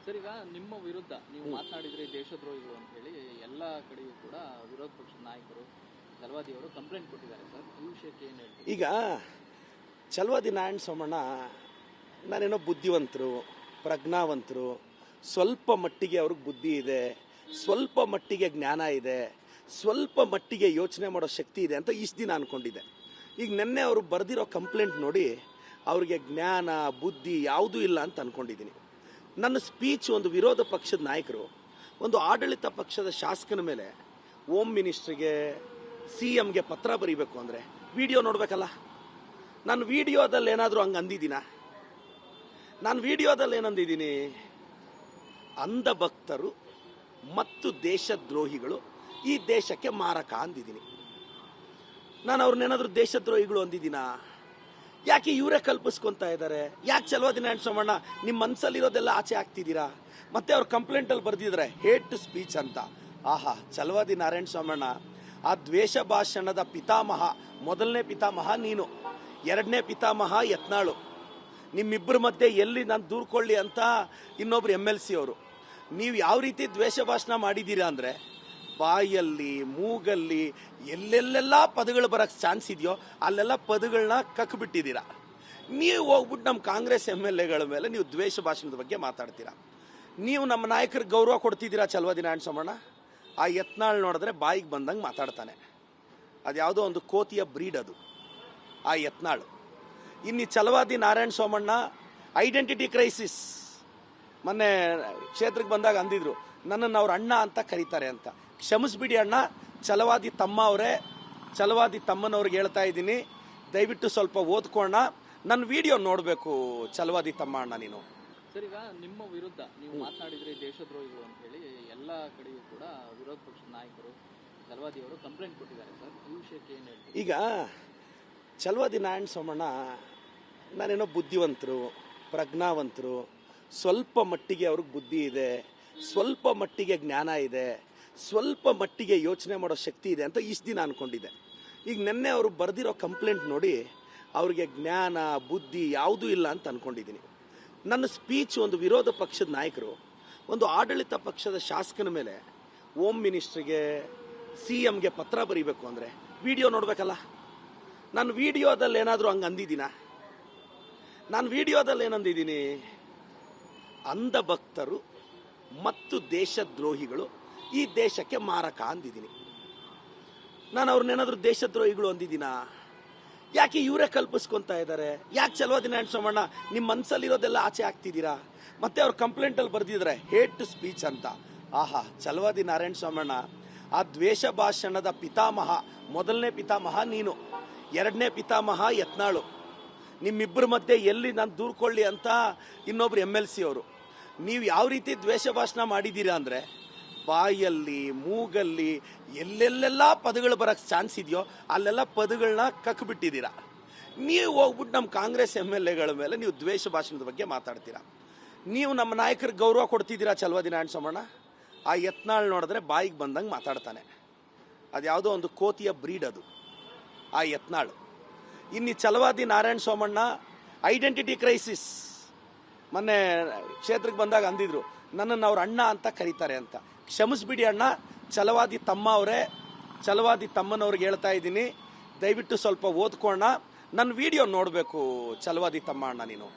Sir, ಈಗ ನಿಮ್ಮ ವಿರುದ್ಧ ನೀವು ಮಾತನಾಡಿದ್ರೆ ದೇಶದ್ರೋಹಿಗಳು ಅಂತ ಹೇಳಿ ಎಲ್ಲ ಕಡೆಯೂ ಕೂಡ ವಿರೋಧ ಪಕ್ಷದ ನಾಯಕರು ಚಲವಾದಿಯವರು ಕಂಪ್ಲೇಂಟ್ ಕೊಟ್ಟಿದ್ದಾರೆ ಸರ್. ಈ ವಿಷಯಕ್ಕೆ ಏನು ಹೇಳ್ತೀವಿ? ಈಗ ಚಲವಾದಿ ನಾರಾಯಣ ಸೋಮಣ್ಣ ನಾನೇನೋ ಬುದ್ಧಿವಂತರು, ಪ್ರಜ್ಞಾವಂತರು, ಸ್ವಲ್ಪ ಮಟ್ಟಿಗೆ ಅವ್ರಿಗೆ ಬುದ್ಧಿ ಇದೆ, ಸ್ವಲ್ಪ ಮಟ್ಟಿಗೆ ಜ್ಞಾನ ಇದೆ, ಸ್ವಲ್ಪ ಮಟ್ಟಿಗೆ ಯೋಚನೆ ಮಾಡೋ ಶಕ್ತಿ ಇದೆ ಅಂತ ಇಷ್ಟು ದಿನ ಅಂದ್ಕೊಂಡಿದ್ದೆ. ಈಗ ನಿನ್ನೆ ಅವರು ಬರೆದಿರೋ ಕಂಪ್ಲೇಂಟ್ ನೋಡಿ ಅವ್ರಿಗೆ ಜ್ಞಾನ ಬುದ್ಧಿ ಯಾವುದೂ ಇಲ್ಲ ಅಂತ ಅಂದ್ಕೊಂಡಿದ್ದೀನಿ. ನನ್ನ ಸ್ಪೀಚ್ ಒಂದು ವಿರೋಧ ಪಕ್ಷದ ನಾಯಕರು ಒಂದು ಆಡಳಿತ ಪಕ್ಷದ ಶಾಸಕನ ಮೇಲೆ ಹೋಮ್ ಮಿನಿಸ್ಟ್ರಿಗೆ CMಗೆ ಪತ್ರ ಬರೀಬೇಕು ಅಂದರೆ ವಿಡಿಯೋ ನೋಡಬೇಕಲ್ಲ. ನಾನು ವಿಡಿಯೋದಲ್ಲಿ ಏನಾದರೂ ಹಂಗೆ ಅಂದಿದ್ದೀನ? ನಾನು ವಿಡಿಯೋದಲ್ಲಿ ಏನಂದಿದ್ದೀನಿ? ಅಂಧ ಭಕ್ತರು ಮತ್ತು ದೇಶದ್ರೋಹಿಗಳು ಈ ದೇಶಕ್ಕೆ ಮಾರಕ ಅಂದಿದ್ದೀನಿ. ನಾನು ಅವ್ರನ್ನೇನಾದರೂ ದೇಶದ್ರೋಹಿಗಳು ಅಂದಿದ್ದೀನ? ಯಾಕೆ ಇವರೇ ಕಲ್ಪಿಸ್ಕೊತಾ ಇದ್ದಾರೆ? ಯಾಕೆ ಚಲವಾದಿ ನಾರಾಯಣ ಸೋಮಣ್ಣ ನಿಮ್ಮ ಮನಸ್ಸಲ್ಲಿರೋದೆಲ್ಲ ಆಚೆ ಹಾಕ್ತಿದ್ದೀರಾ? ಮತ್ತೆ ಅವ್ರ ಕಂಪ್ಲೇಂಟಲ್ಲಿ ಬರೆದಿದ್ದಾರೆ ಹೇಟ್ ಟು ಸ್ಪೀಚ್ ಅಂತ. ಆಹಾ, ಚಲವಾದಿ ನಾರಾಯಣ ಸೋಮಣ್ಣ ಆ ದ್ವೇಷ ಭಾಷಣದ ಪಿತಾಮಹ, ಮೊದಲನೇ ಪಿತಾಮಹ ನೀನು, ಎರಡನೇ ಪಿತಾಮಹ ಯತ್ನಾಳು. ನಿಮ್ಮಿಬ್ಬರ ಮಧ್ಯೆ ಎಲ್ಲಿ ನಾನು ದೂರ್ಕೊಳ್ಳಿ ಅಂತ ಇನ್ನೊಬ್ರು MLC ಅವರು. ನೀವು ಯಾವ ರೀತಿ ದ್ವೇಷ ಭಾಷಣ ಮಾಡಿದ್ದೀರಾ ಅಂದರೆ ಬಾಯಲ್ಲಿ ಮೂಗಲ್ಲಿ ಎಲ್ಲೆಲ್ಲೆಲ್ಲ ಪದಗಳು ಬರೋಕ್ಕೆ ಚಾನ್ಸ್ ಇದೆಯೋ ಅಲ್ಲೆಲ್ಲ ಪದಗಳನ್ನ ಕಕ್ಬಿಟ್ಟಿದ್ದೀರಾ. ನೀವು ಹೋಗ್ಬಿಟ್ಟು ನಮ್ಮ ಕಾಂಗ್ರೆಸ್ MLAಗಳ ಮೇಲೆ ನೀವು ದ್ವೇಷ ಭಾಷಣದ ಬಗ್ಗೆ ಮಾತಾಡ್ತೀರಾ. ನೀವು ನಮ್ಮ ನಾಯಕರಿಗೆ ಗೌರವ ಕೊಡ್ತಿದ್ದೀರಾ ಚಲವಾದಿ ನಾರಾಯಣ ಸೋಮಣ್ಣ? ಆ ಯತ್ನಾಳ್ ನೋಡಿದ್ರೆ ಬಾಯಿಗೆ ಬಂದಂಗೆ ಮಾತಾಡ್ತಾನೆ. ಅದು ಯಾವುದೋ ಒಂದು ಕೋತಿಯ ಬ್ರೀಡ್ ಅದು, ಆ ಯತ್ನಾಳು. ಇನ್ನು ಚಲವಾದಿ ನಾರಾಯಣ ಸೋಮಣ್ಣ ಐಡೆಂಟಿಟಿ ಕ್ರೈಸಿಸ್. ಮೊನ್ನೆ ಕ್ಷೇತ್ರಕ್ಕೆ ಬಂದಾಗ ಅಂದಿದ್ರು ನನ್ನನ್ನು ಅವ್ರ ಅಣ್ಣ ಅಂತ ಕರೀತಾರೆ ಅಂತ. ಕ್ಷಮಿಸ್ಬಿಡಿ ಅಣ್ಣ, ಚಲವಾದಿ ತಮ್ಮ ಅವರೇ, ಚಲವಾದಿ ತಮ್ಮನವ್ರಿಗೆ ಹೇಳ್ತಾ ಇದ್ದೀನಿ, ದಯವಿಟ್ಟು ಸ್ವಲ್ಪ ಓದ್ಕೋಣ. ನನ್ನ ವಿಡಿಯೋ ನೋಡಬೇಕು ಚಲವಾದಿ ತಮ್ಮ ಅಣ್ಣ ನೀನು. ಸರ್, ಈಗ ನಿಮ್ಮ ವಿರುದ್ಧ ನೀವು ಮಾತನಾಡಿದ್ರೆ ದೇಶದ್ರೋಹಿಗಳು ಅಂತ ಹೇಳಿ ಎಲ್ಲ ಕಡೆಯೂ ಕೂಡ ವಿರೋಧ ಪಕ್ಷದ ನಾಯಕರು ಚಲವಾದಿಯವರು ಕಂಪ್ಲೇಂಟ್ ಕೊಟ್ಟಿದ್ದಾರೆ ಸರ್. ಈ ವಿಷಯಕ್ಕೆ ಏನು ಹೇಳ್ತೀವಿ? ಈಗ ಚಲವಾದಿ ನಾರಾಯಣ ಸೋಮಣ್ಣ ನಾನೇನೋ ಬುದ್ಧಿವಂತರು, ಪ್ರಜ್ಞಾವಂತರು, ಸ್ವಲ್ಪ ಮಟ್ಟಿಗೆ ಅವ್ರಿಗೆ ಬುದ್ಧಿ ಇದೆ, ಸ್ವಲ್ಪ ಮಟ್ಟಿಗೆ ಜ್ಞಾನ ಇದೆ, ಸ್ವಲ್ಪ ಮಟ್ಟಿಗೆ ಯೋಚನೆ ಮಾಡೋ ಶಕ್ತಿ ಇದೆ ಅಂತ ಇಷ್ಟು ದಿನ ಅಂದ್ಕೊಂಡಿದ್ದೆ. ಈಗ ನಿನ್ನೆ ಅವರು ಬರೆದಿರೋ ಕಂಪ್ಲೇಂಟ್ ನೋಡಿ ಅವ್ರಿಗೆ ಜ್ಞಾನ ಬುದ್ಧಿ ಯಾವುದೂ ಇಲ್ಲ ಅಂತ ಅಂದ್ಕೊಂಡಿದ್ದೀನಿ. ನನ್ನ ಸ್ಪೀಚ್ ಒಂದು ವಿರೋಧ ಪಕ್ಷದ ನಾಯಕರು ಒಂದು ಆಡಳಿತ ಪಕ್ಷದ ಶಾಸಕನ ಮೇಲೆ ಹೋಮ್ ಮಿನಿಸ್ಟ್ರಿಗೆ CMಗೆ ಪತ್ರ ಬರೀಬೇಕು ಅಂದರೆ ವಿಡಿಯೋ ನೋಡಬೇಕಲ್ಲ. ನಾನು ವಿಡಿಯೋದಲ್ಲಿ ಏನಾದರೂ ಹಂಗೆ ಅಂದಿದ್ದೀನ? ನಾನು ವಿಡಿಯೋದಲ್ಲಿ ಏನಂದಿದ್ದೀನಿ? ಅಂಧ ಭಕ್ತರು ಮತ್ತು ದೇಶದ್ರೋಹಿಗಳು ಈ ದೇಶಕ್ಕೆ ಮಾರಕ ಅಂದಿದ್ದೀನಿ. ನಾನು ಅವ್ರನ್ನೇನಾದರೂ ದೇಶದ್ರೋಹಿಗಳು ಅಂದಿದ್ದೀನ? ಯಾಕೆ ಇವರೇ ಕಲ್ಪಿಸ್ಕೊತಾ ಇದ್ದಾರೆ? ಯಾಕೆ ಚಲವಾದಿ ನಾರಾಯಣ ಸೋಮಣ್ಣ ನಿಮ್ಮ ಮನಸ್ಸಲ್ಲಿರೋದೆಲ್ಲ ಆಚೆ ಹಾಕ್ತಿದ್ದೀರಾ? ಮತ್ತೆ ಅವ್ರ ಕಂಪ್ಲೇಂಟಲ್ಲಿ ಬರೆದಿದ್ದಾರೆ ಹೇಟ್ ಟು ಸ್ಪೀಚ್ ಅಂತ. ಆಹಾ, ಚಲವಾದಿ ನಾರಾಯಣ ಸೋಮಣ್ಣ ಆ ದ್ವೇಷ ಭಾಷಣದ ಪಿತಾಮಹ, ಮೊದಲನೇ ಪಿತಾಮಹ ನೀನು, ಎರಡನೇ ಪಿತಾಮಹ ಯತ್ನಾಳು. ನಿಮ್ಮಿಬ್ಬರ ಮಧ್ಯೆ ಎಲ್ಲಿ ನಾನು ದೂರ್ಕೊಳ್ಳಿ ಅಂತ ಇನ್ನೊಬ್ರು MLC ಅವರು. ನೀವು ಯಾವ ರೀತಿ ದ್ವೇಷ ಭಾಷಣ ಮಾಡಿದ್ದೀರಾ ಅಂದರೆ ಬಾಯಲ್ಲಿ ಮೂಗಲ್ಲಿ ಎಲ್ಲೆಲ್ಲೆಲ್ಲ ಪದಗಳು ಬರೋಕ್ಕೆ ಚಾನ್ಸ್ ಇದೆಯೋ ಅಲ್ಲೆಲ್ಲ ಪದಗಳನ್ನ ಕಕ್ಬಿಟ್ಟಿದ್ದೀರಾ. ನೀವು ಹೋಗ್ಬಿಟ್ಟು ನಮ್ಮ ಕಾಂಗ್ರೆಸ್ MLAಗಳ ಮೇಲೆ ನೀವು ದ್ವೇಷ ಭಾಷಣದ ಬಗ್ಗೆ ಮಾತಾಡ್ತೀರಾ. ನೀವು ನಮ್ಮ ನಾಯಕರಿಗೆ ಗೌರವ ಕೊಡ್ತಿದ್ದೀರಾ ಚಲವಾದಿ ನಾರಾಯಣ ಸೋಮಣ್ಣ? ಆ ಯತ್ನಾಳ್ ನೋಡಿದ್ರೆ ಬಾಯಿಗೆ ಬಂದಂಗೆ ಮಾತಾಡ್ತಾನೆ. ಅದು ಯಾವುದೋ ಒಂದು ಕೋತಿಯ ಬ್ರೀಡ್ ಅದು, ಆ ಯತ್ನಾಳು. ಇನ್ನು ಚಲವಾದಿ ನಾರಾಯಣ ಸೋಮಣ್ಣ ಐಡೆಂಟಿಟಿ ಕ್ರೈಸಿಸ್. ಮೊನ್ನೆ ಕ್ಷೇತ್ರಕ್ಕೆ ಬಂದಾಗ ಅಂದಿದ್ರು ನನ್ನನ್ನು ಅವ್ರ ಅಣ್ಣ ಅಂತ ಕರೀತಾರೆ ಅಂತ. ಕ್ಷಮಿಸ್ಬಿಡಿ ಅಣ್ಣ, ಚಲವಾದಿ ತಮ್ಮ ಅವರೇ, ಚಲವಾದಿ ತಮ್ಮನವ್ರಿಗೆ ಹೇಳ್ತಾ ಇದ್ದೀನಿ, ದಯವಿಟ್ಟು ಸ್ವಲ್ಪ ಓದ್ಕೋಣ. ನನ್ನ ವಿಡಿಯೋ ನೋಡಬೇಕು ಚಲವಾದಿ ತಮ್ಮ ಅಣ್ಣ ನೀನು.